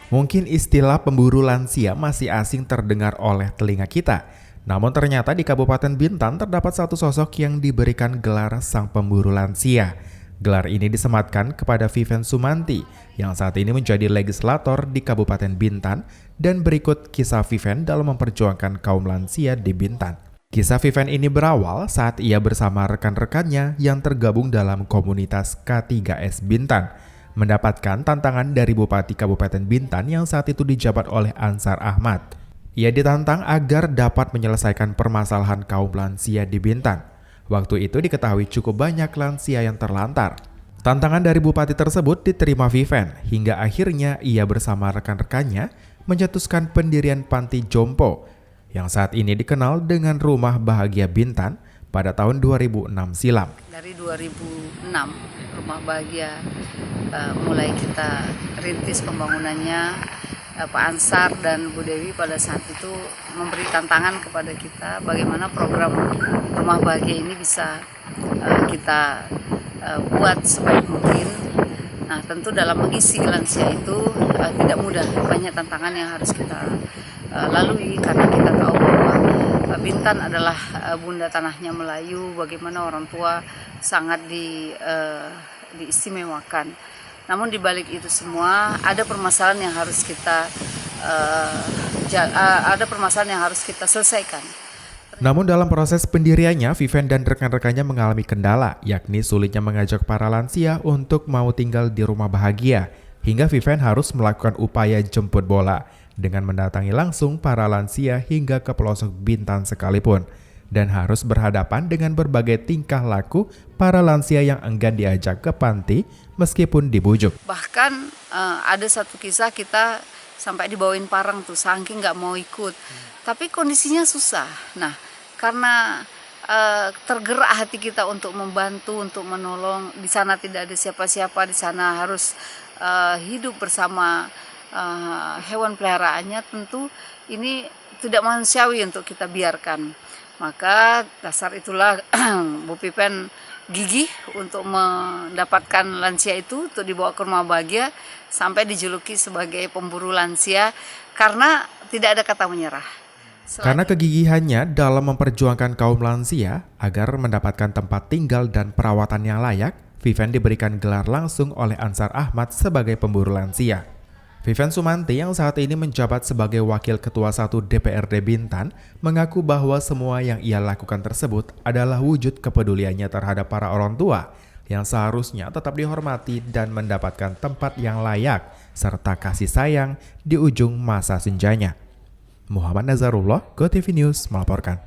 Mungkin istilah pemburu lansia masih asing terdengar oleh telinga kita. Namun ternyata di Kabupaten Bintan terdapat satu sosok yang diberikan gelar sang pemburu lansia. Gelar ini disematkan kepada Viven Sumanti yang saat ini menjadi legislator di Kabupaten Bintan, dan berikut kisah Viven dalam memperjuangkan kaum lansia di Bintan. Kisah Viven ini berawal saat ia bersama rekan-rekannya yang tergabung dalam komunitas K3S Bintan mendapatkan tantangan dari Bupati Kabupaten Bintan yang saat itu dijabat oleh Ansar Ahmad. Ia ditantang agar dapat menyelesaikan permasalahan kaum lansia di Bintan. Waktu itu diketahui cukup banyak lansia yang terlantar. Tantangan dari Bupati tersebut diterima Viven, hingga akhirnya ia bersama rekan-rekannya mencetuskan pendirian Panti Jompo yang saat ini dikenal dengan Rumah Bahagia Bintan pada tahun 2006 silam. Dari 2006 Rumah Bahagia mulai kita rintis pembangunannya. Pak Ansar dan Bu Dewi pada saat itu memberi tantangan kepada kita bagaimana program Rumah Bahagia ini bisa kita buat sebaik mungkin. Nah, tentu dalam mengisi lansia itu tidak mudah, banyak tantangan yang harus kita lalui karena kita tahu bahwa Bintan adalah bunda tanahnya Melayu, bagaimana orang tua sangat diistimewakan. Namun di balik itu semua ada permasalahan yang harus kita selesaikan. Namun dalam proses pendiriannya, Viven dan rekan-rekannya mengalami kendala, yakni sulitnya mengajak para lansia untuk mau tinggal di Rumah Bahagia, hingga Viven harus melakukan upaya jemput bola dengan mendatangi langsung para lansia hingga ke pelosok Bintan sekalipun, dan harus berhadapan dengan berbagai tingkah laku para lansia yang enggan diajak ke panti meskipun dibujuk. Bahkan ada satu kisah kita sampai dibawain parang tuh, saking nggak mau ikut. Tapi kondisinya susah. Nah, karena tergerak hati kita untuk membantu, untuk menolong. Di sana tidak ada siapa-siapa, di sana harus hidup bersama hewan peliharaannya. Tentu ini tidak manusiawi untuk kita biarkan. Maka dasar itulah Bu Viven gigih untuk mendapatkan lansia itu untuk dibawa ke Rumah Bahagia sampai dijuluki sebagai pemburu lansia karena tidak ada kata menyerah. Karena kegigihannya dalam memperjuangkan kaum lansia agar mendapatkan tempat tinggal dan perawatan yang layak, Viven diberikan gelar langsung oleh Ansar Ahmad sebagai pemburu lansia. Viven Sumanti yang saat ini menjabat sebagai Wakil Ketua 1 DPRD Bintan mengaku bahwa semua yang ia lakukan tersebut adalah wujud kepeduliannya terhadap para orang tua yang seharusnya tetap dihormati dan mendapatkan tempat yang layak serta kasih sayang di ujung masa senjanya. Muhammad Nazarullah, GoTV News melaporkan.